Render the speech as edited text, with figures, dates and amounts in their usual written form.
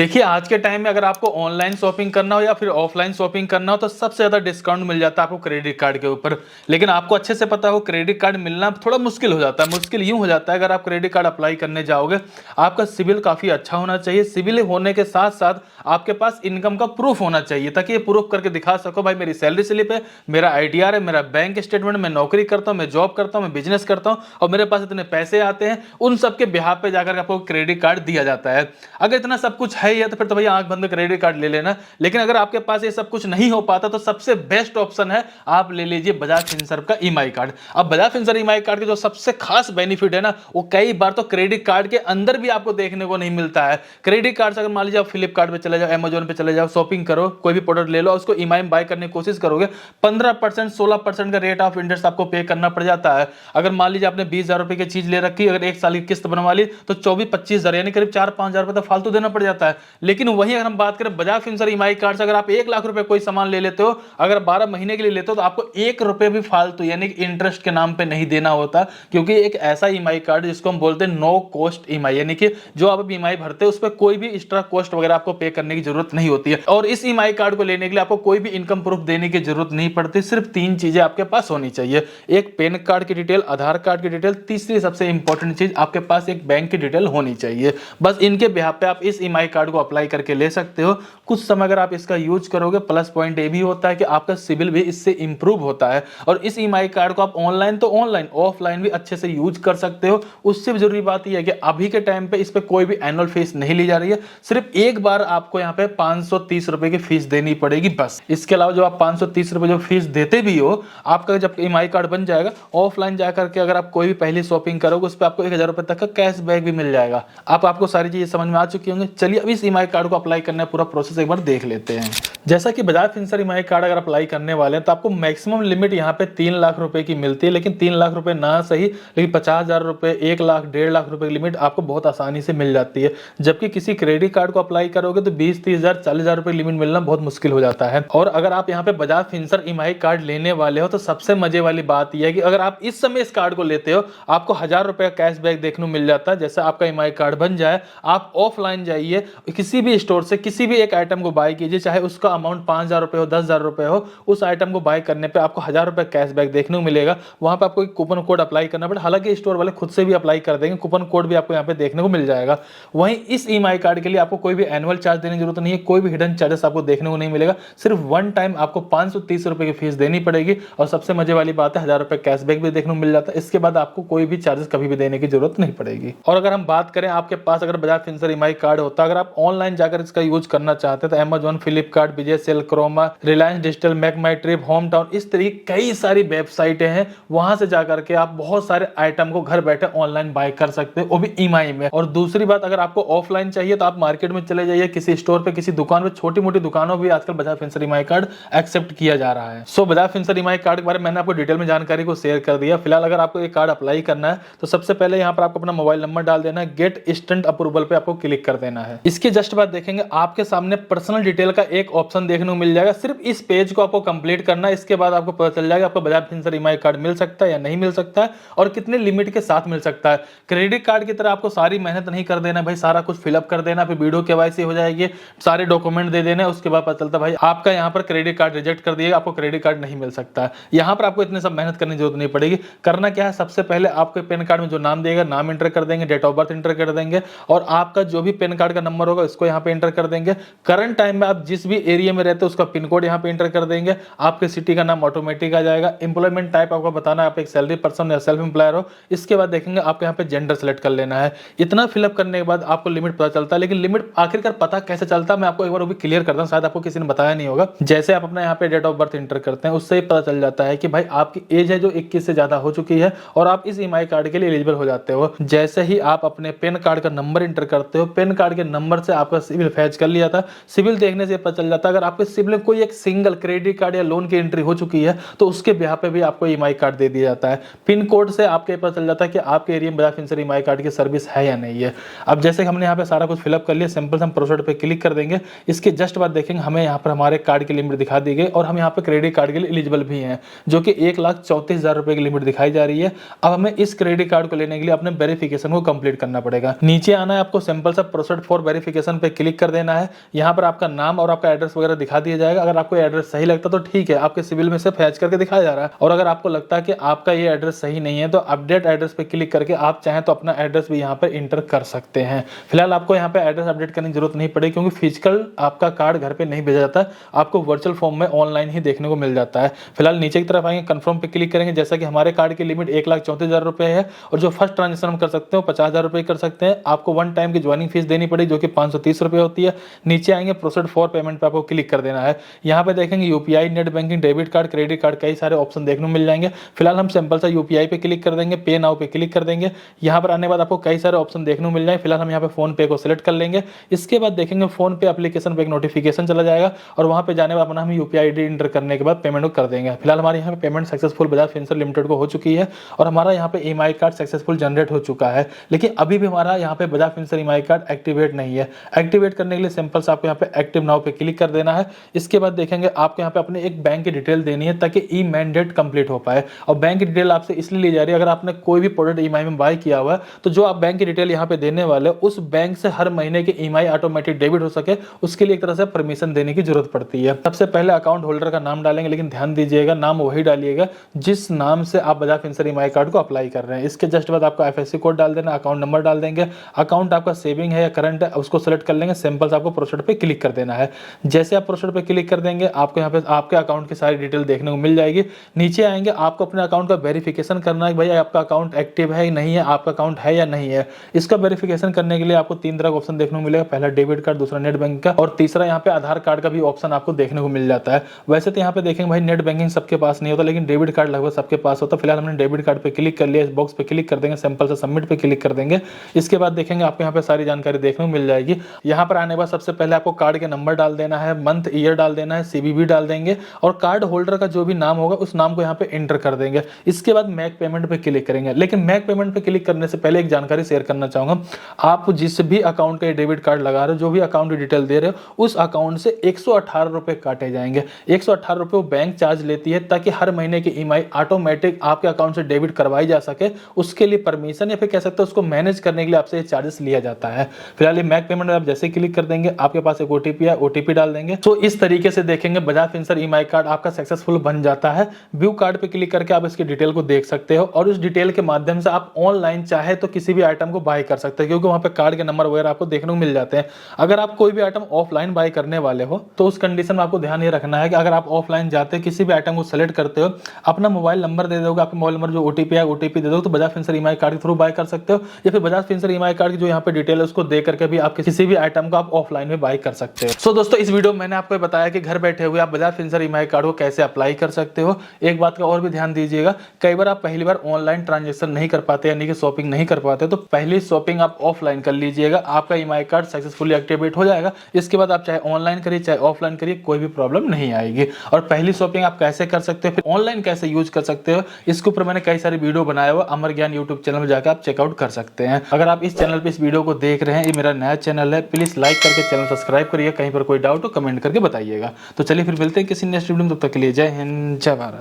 देखिए आज के टाइम में अगर आपको ऑनलाइन शॉपिंग करना हो या फिर ऑफलाइन शॉपिंग करना हो तो सबसे ज़्यादा डिस्काउंट मिल जाता है आपको क्रेडिट कार्ड के ऊपर। लेकिन आपको अच्छे से पता हो क्रेडिट कार्ड मिलना थोड़ा मुश्किल हो जाता है। मुश्किल यूं हो जाता है अगर आप क्रेडिट कार्ड अप्लाई करने जाओगे, आपका सिविल काफ़ी अच्छा होना चाहिए। सिविल होने के साथ साथ आपके पास इनकम का प्रूफ होना चाहिए ताकि ये प्रूफ करके दिखा सको भाई मेरी सैलरी स्लिप है, मेरा आईटीआर है, मेरा बैंक स्टेटमेंट, मैं नौकरी करता हूँ, मैं जॉब करता हूँ, मैं बिजनेस करता हूँ और मेरे पास इतने पैसे आते हैं। उन सब के बिहाफ पे जाकर आपको क्रेडिट कार्ड दिया जाता है। अगर इतना सब कुछ है ही है तो फिर तो भैया आंख बंद क्रेडिट कार्ड ले लेना। लेकिन अगर आपके पास ये सब कुछ नहीं हो पाता तो सबसे बेस्ट ऑप्शन है आप ले लीजिए बजाज फिनसर्व का ईएमआई कार्ड। अब बजाज फिनसर्व ईएमआई कार्ड के जो सबसे खास बेनिफिट है ना, वो कई बार तो क्रेडिट कार्ड के अंदर भी आपको देखने को नहीं मिलता है। क्रेडिट कार्ड से अगर मान लीजिए आप फ्लिपकार्ट पे चले जाओ, अमेजोन पे चले जाओ, शॉपिंग करो, कोई भी प्रोडक्ट ले लो, उसको ईएमआई में बाय करने की कोशिश करोगे, 15% 16% का रेट ऑफ इंटरेस्ट आपको पे करना पड़ जाता है। अगर मान लीजिए आपने 20,000 रुपए की चीज ले रखी, अगर एक साल की किस्त बनवा ली तो 24-25,000 यानी करीब 4-5,000 रुपए तो फालतू देना पड़ जाता है। लेकिन वहीं अगर हम बात करें बजाज फिनसर्व ईएमआई कार्ड से, अगर आप 1 लाख रुपए कोई सामान ले लेते हो, अगर 12 महीने के लिए लेते हो तो आपको 1 रुपए भी फालतू यानी कि इंटरेस्ट के नाम पे नहीं देना होता। क्योंकि एक ऐसा ईएमआई कार्ड जिसको हम बोलते हैं नो कॉस्ट ईएमआई, यानी कि जो आप ईएमआई भरते हो उस पर कोई भी एक्स्ट्रा कॉस्ट वगैरह आपको पे करने की जरूरत नहीं होती है। और इस ईएमआई कार्ड को लेने के लिए आपको कोई भी इनकम प्रूफ देने की जरूरत नहीं पड़ती। सिर्फ 3 चीजें आपके पास होनी चाहिए, एक पैन कार्ड की डिटेल, आधार कार्ड की डिटेल, तीसरी सबसे इंपॉर्टेंट चीज आपके पास एक बैंक की डिटेल होनी चाहिए। बस इनके बिहाफ पे आप इस ईएमआई कार्ड को अप्लाई करके ले सकते हो। कुछ समय अगर आप इसका यूज करोगे, प्लस पॉइंट ये भी होता है कि आपका सिविल भी इससे इंप्रूव होता है। और इस ईएमआई कार्ड को आप ऑनलाइन तो ऑनलाइन ऑफलाइन भी अच्छे से यूज कर सकते हो। उससे भी जरूरी बात यह है कि अभी के टाइम पे इस पे कोई भी एनुअल फीस नहीं ली जा रही है। सिर्फ एक बार आपको यहाँ पे 530 रुपए की फीस देनी पड़ेगी बस। इसके अलावा जो आप 530 रुपए जो फीस देते भी हो, आपका जब ईएमआई कार्ड बन जाएगा, ऑफलाइन जाकर के अगर आप कोई भी पहली शॉपिंग करोगे उस पर आपको 1,000 रुपए तक का कैशबैक भी मिल जाएगा। आपको सारी चीजें समझ में आ चुकी होंगी। चलिए अब इस ईएमआई कार्ड को अप्लाई करने पूरा प्रोसेस एक बार देख लेते हैं। जैसा कि बजाज फिनसर्व ईएमआई कार्ड अगर अप्लाई करने वाले हैं तो आपको मैक्सिमम लिमिट यहाँ पे 3 लाख रुपए की मिलती है। लेकिन 3 लाख रुपए ना सही, लेकिन 50,000 रुपए, 1 लाख, 1.5 लाख रुपए की लिमिट आपको बहुत आसानी से मिल जाती है। जबकि किसी क्रेडिट कार्ड को अप्लाई करोगे तो 20-30,000, 40,000 रुपए लिमिट मिलना बहुत मुश्किल हो जाता है। और अगर आप यहाँ पे बजाज फिनसर्व ईएमआई कार्ड लेने वाले हो तो सबसे मजे वाली बात यह है कि अगर आप इस समय इस कार्ड को लेते हो, आपको 1,000 रुपए का कैशबैक देखने को मिल जाता है। जैसे आपका ईएमआई कार्ड बन जाए, आप ऑफलाइन जाइए, किसी भी स्टोर से किसी भी एक आइटम को बाय कीजिए, चाहे उसका अमाउंट 5,000 रुपए हो, 10,000 रुपए हो, उस आइटम को बाय करने पे आपको 1,000 रुपए कैशबैक देखने को मिलेगा। वहां पे आपको एक कूपन कोड अप्लाई करना पड़ेगा, हालांकि स्टोर वाले खुद से भी अप्लाई कर देंगे, कूपन कोड भी आपको यहाँ पे देखने को मिल जाएगा। वहीं इस ईएमआई कार्ड के लिए आपको कोई भी एनुअल चार्ज देने की जरूरत नहीं है, कोई भी हिडन चार्जेस आपको देखने को नहीं मिलेगा। सिर्फ वन टाइम आपको 530 रुपए की फीस देनी पड़ेगी और सबसे मजे वाली बात है 1,000 रुपए कैशबैक भी देखने को मिल जाता है। इसके बाद आपको कोई भी चार्जेस कभी भी देने की जरूरत नहीं पड़ेगी। और अगर हम बात करें आपके पास अगर बजाज फिनसर्व ईएमआई कार्ड होता, अगर आप ऑनलाइन जाकर इसका यूज करना चाहते हैं तो Amazon, Flipkart, Vijay Sales, Croma, Reliance Digital, MakeMyTrip, HomeTown, इस तरीके कई सारी वेबसाइटें हैं। वहां से जाकर के आप बहुत सारे आइटम को घर बैठे ऑनलाइन बाय कर सकते हो, वो भी ईएमआई में। और दूसरी बात, अगर आपको ऑफलाइन चाहिए तो आप मार्केट में चले जाइए, किसी स्टोर पे, किसी दुकान पे, छोटी मोटी दुकानों भी आजकल Bajaj Finserv EMI card accept किया जा रहा है। So Bajaj Finserv EMI card के बारे में मैंने आपको डिटेल में जानकारी को शेयर कर दिया। फिलहाल अगर आपको ये कार्ड अप्लाई करना है तो सबसे पहले यहाँ पर आपको अपना मोबाइल नंबर डाल देना है, गेट इंस्टेंट अप्रूवल पे आपको क्लिक कर देना है। इसके जस्ट बाद देखेंगे आपके सामने पर्सनल डिटेल का एक ऑप्शन देखने को मिल जाएगा। सिर्फ इस पेज को आपको कंप्लीट करना है। इसके बाद आपको पता चल जाएगा आपको बजाज फिनसर्व ईएमआई कार्ड मिल सकता है या नहीं मिल सकता है और कितने लिमिट के साथ मिल सकता है। क्रेडिट कार्ड की तरह आपको सारी मेहनत नहीं कर देना भाई, सारा कुछ फिलअप कर देना, फिर वीडियो केवाईसी हो जाएगी, सारे डॉक्यूमेंट दे देने, उसके बाद पता चलता भाई आपका यहाँ पर क्रेडिट कार्ड रिजेक्ट कर दिएगा, आपको क्रेडिट कार्ड नहीं मिल सकता है। यहाँ पर आपको इतने सब मेहनत करने की जरूरत नहीं पड़ेगी। करना क्या है, सबसे पहले आपके पैन कार्ड में जो नाम देगा, नाम एंटर कर देंगे, डेट ऑफ बर्थ एंटर कर देंगे और आपका जो भी पैन कार्ड का नंबर होगा इसको यहाँ पे एंटर कर देंगे। करंट टाइम में आप जिस भी एरिया में रहते हो उसका पिन कोड यहाँ पे एंटर कर देंगे। आपके सिटी का नाम ऑटोमेटिक आ जाएगा। एम्प्लॉयमेंट टाइप आपको बताना है, आप एक सैलरी पर्सन या सेल्फ एम्प्लॉयर हो। इसके बाद देखेंगे आपको यहाँ पे जेंडर सेलेक्ट कर लेना है। इतना फिलअप करने के बाद आपको लिमिट पता चलता है। लेकिन लिमिट आखिरकार पता कैसे चलता है मैं आपको एक बार वो भी क्लियर करता हूँ, शायद आपको किसी ने बताया नहीं होगा। जैसे आप अपना यहाँ पे डेट ऑफ बर्थ एंटर करते हैं उससे ही पता चल जाता है कि भाई आपकी एज है जो 21 से ज्यादा हो चुकी है और आप इस ईएमआई कार्ड के लिए एलिजिबल हो जाते हो। जैसे ही आप अपने पैन कार्ड का नंबर एंटर करते हो, पैन कार्ड के नंबर से आपका सिविल फैच कर लिया था। सिविल देखने से पता चल जाता है अगर आपके सिबिल में कोई एक सिंगल क्रेडिट कार्ड या लोन की एंट्री हो चुकी है तो उसके ब्याह पे भी आपको ईएमआई कार्ड दे दिया जाता है। पिन कोड से आपके पता चल जाता है कि आपके एरिया में बजाज फिनसर्व ईएमआई कार्ड की सर्विस है या नहीं है। अब जैसे हमने यहाँ पे सारा कुछ फिलअप कर लिया, सिंपल से हम प्रोसीड पे क्लिक कर देंगे। इसके जस्ट बाद देखेंगे हमें यहाँ पर हमारे कार्ड की लिमिट दिखा दी गई और हम यहाँ पे क्रेडिट कार्ड के लिए एलिजिबल भी हैं, जो कि 1,34,000 रुपए की लिमिट दिखाई जा रही है। अब हमें इस क्रेडिट कार्ड को लेने के लिए अपने वेरिफिकेशन को कंप्लीट करना पड़ेगा। नीचे आना है, आपको सिंपल सा प्रोसीड फॉर वेरिफिकेशन पे क्लिक कर देना है। यहाँ पर आपका नाम और आपका एड्रेस वगैरह दिखा दिया जाएगा। अगर आपको एड्रेस सही लगता तो ठीक है, आपके सिविल में से फैच करके दिखाया जा रहा है। और अगर आपको लगता है कि आपका ये एड्रेस सही नहीं है तो अपडेट एड्रेस पे क्लिक करके आप चाहें तो अपना एड्रेस भी यहाँ पे इंटर कर सकते हैं। फिलहाल आपको यहाँ पे एड्रेस अपडेट करने की जरूरत नहीं पड़ेगी, क्योंकि फिजिकल आपका कार्ड घर पे नहीं भेजा जाता, आपको वर्चुअल फॉर्म में ऑनलाइन ही देखने को मिल जाता है। फिलहाल नीचे की तरफ आएंगे, कंफर्म पे क्लिक करेंगे। जैसा कि हमारे कार्ड की लिमिट 1,34,000 रुपए है और जो फर्स्ट ट्रांजेक्शन हम कर सकते हैं 50,000 रुपए कर सकते हैं। आपको वन टाइम की ज्वाइनिंग फीस देनी पड़ेगी, जो कि 530 रुपए होती है। नीचे आएंगे, प्रोसीड फॉर पेमेंट पे आपको क्लिक कर देना है। यहाँ पे देखेंगे UPI, net banking, debit card, credit card, कई सारे ऑप्शन देखने को मिल जाएंगे। फिलहाल हम सिंपल सा यूपीआई पे क्लिक कर देंगे, पे नाउ पे क्लिक कर देंगे। यहाँ पर आने के बाद आपको कई सारे ऑप्शन देखने को मिल जाएंगे। फिलहाल हम यहाँ पे फोन पे को सिलेक्ट कर लेंगे। इसके बाद देखेंगे फोन पे एप्लीकेशन पे एक नोटिफिकेशन चला जाएगा और वहाँ पे जाने के बाद अपना हम यूपीआई आईडी इंटर करने के बाद पेमेंट को कर देंगे। फिलहाल हमारे यहाँ पे payment successful Bajaj Finserv limited को हो चुकी है और हमारा यहाँ पे ईएमआई कार्ड सक्सेसफुल जनरेट हो चुका है। लेकिन अभी भी हमारा यहाँ पे Bajaj Finserv EMI card activate नहीं है। एक्टिवेट करने के लिए सिंपल से आपको यहाँ पे एक्टिव नाउ पे क्लिक कर देना है। इसके बाद देखेंगे आपको यहाँ पे अपने एक बैंक की डिटेल देनी है ताकि ई मैंडेट कंप्लीट हो पाए। और बैंक की डिटेल आपसे इसलिए ली जा रही है, अगर आपने कोई भी प्रोडक्ट ईएमआई में बाय किया हुआ है तो जो आप बैंक की डिटेल यहाँ पे देने वाले उस बैंक से हर महीने की ईएमआई ऑटोमेटिक डेबिट हो सके, उसके लिए एक तरह से परमिशन देने की जरूरत पड़ती है। सबसे पहले अकाउंट होल्डर का नाम डालेंगे, लेकिन ध्यान दीजिएगा नाम वही डालिएगा जिस नाम से आप बजाज फिनसर्व ईएमआई कार्ड को अप्लाई कर रहे हैं। इसके जस्ट बाद आपको आईएफएससी कोड डाल देना, अकाउंट नंबर डाल देंगे। अकाउंट आपका सेविंग है या करंट है उसको सेलेक्ट कर लेंगे। सिंपल से आपको प्रोसीड पे क्लिक कर देना है। जैसे आप प्रोसीड पे क्लिक कर देंगे आपको यहाँ पे आपके अकाउंट की सारी डिटेल देखने को मिल जाएगी। नीचे आएंगे, आपको अपने अकाउंट का वेरिफिकेशन करना है, भाई आपका अकाउंट एक्टिव है या नहीं है, आपका अकाउंट है या नहीं है। इसका वेरिफिकेशन करने के लिए आपको 3 तरह का ऑप्शन देखने को मिलेगा। पहला डेबिट कार्ड, दूसरा नेट बैंकिंग का और तीसरा यहाँ पे आधार कार्ड का भी ऑप्शन आपको देखने को मिल जाता है। वैसे तो यहाँ पे देखेंगे भाई नेट बैंकिंग सबके पास नहीं होता, लेकिन डेबिट कार्ड लगभग सबके पास होता है। फिलहाल हमने डेबिट कार्ड पे क्लिक कर लिया, इस बॉक्स पे क्लिक कर देंगे, सिंपल से सबमिट पे क्लिक कर देंगे। इसके बाद देखेंगे आपको यहाँ पे सारी जानकारी देखने को मिल जाएगी। यहाँ पर आने के बाद सबसे पहले आपको कार्ड के नंबर डाल देना है, मंथ ईयर डाल देना है, सीवीवी डाल देंगे और कार्ड होल्डर का जो भी नाम होगा उस नाम को यहाँ पे एंटर कर देंगे। इसके बाद मेक पेमेंट पे क्लिक करेंगे। लेकिन मेक पेमेंट पे क्लिक करने से पहले एक जानकारी शेयर करना चाहूंगा, आप जिस भी अकाउंट का डेबिट कार्ड लगा रहे हो, जो भी अकाउंट की डिटेल दे रहे हो, उस अकाउंट से 118 रुपए काटे जाएंगे। 118 रुपए वो बैंक चार्ज लेती है ताकि हर महीने की ईएमआई ऑटोमेटिक आपके अकाउंट से डेबिट करवाई जा सके। उसके लिए परमिशन या फिर कह सकते हो उसको मैनेज करने के लिए आपसे ये चार्जेस लिया जाता है। फिलहाल ये मेक पेमेंट आप जैसे क्लिक कर देंगे आपके पास एक ओटीपी है, ओटीपी डाल देंगे। तो इस तरीके से देखेंगे बजाज फिनसर्व ईएमआई कार्ड आपका सक्सेसफुल बन जाता है। व्यू कार्ड पे क्लिक करके आप इसकी डिटेल को देख सकते हो और उस डिटेल के माध्यम से आप ऑनलाइन चाहे तो किसी भी आइटम को बाय कर सकते हैं, क्योंकि वहां पे कार्ड के नंबर वगैरह आपको देखने को मिल जाते हैं। अगर आप कोई भी आइटम ऑफलाइन बाय करने वाले हो तो उस कंडीशन में आपको ध्यान ये रखना है कि अगर आप ऑफलाइन जाते हैं किसी भी आइटम को सेलेक्ट करते हो, अपना मोबाइल नंबर दे दोगे, आपका मोबाइल नंबर जो ओटीपी है ओटीपी दे दो, तो बजाज फिनसर्व ईएमआई कार्ड के थ्रू बाय कर सकते हो। या फिर बजाज फिनसर्व ईएमआई कार्ड की जो यहाँ पे डिटेल है उसको दे करके भी आप किसी भी आइटम को आप ऑफलाइन में बाय कर सकते हो। सो दोस्तों इस वीडियो में मैंने आपको बताया कि घर बैठे हुए आप बजाज फिनसर्व ईएमआई कार्ड को कैसे अप्लाई कर सकते हो। एक बात का और भी ध्यान दीजिएगा, कई बार आप पहली बार ऑनलाइन ट्रांजेक्शन नहीं कर पाते यानी कि शॉपिंग नहीं कर पाते, तो पहली शॉपिंग आप ऑफलाइन कर लीजिएगा, आपका ईएमआई कार्ड सक्सेसफुली एक्टिवेट हो जाएगा। इसके बाद आप चाहे ऑनलाइन करिए चाहे ऑफलाइन करिए, कोई भी प्रॉब्लम नहीं आएगी। और पहली शॉपिंग आप कैसे कर सकते हो, फिर ऑनलाइन कैसे यूज कर सकते हो, इसके ऊपर मैंने कई सारी वीडियो बनाया हुआ अमर ज्ञान यूट्यूब चैनल में जाकर आप चेकआउट कर सकते हैं। अगर आप इस चैनल पे इस वीडियो को देख रहे हैं, ये मेरा नया चैनल है, प्लीज लाइक करके चैनल सब्सक्राइब करिए। कहीं पर कोई डाउट हो कमेंट करके बताइएगा। तो चलिए फिर मिलते हैं किसी नेक्स्ट वीडियो में, तब तक के लिए जय हिंद जय भारत।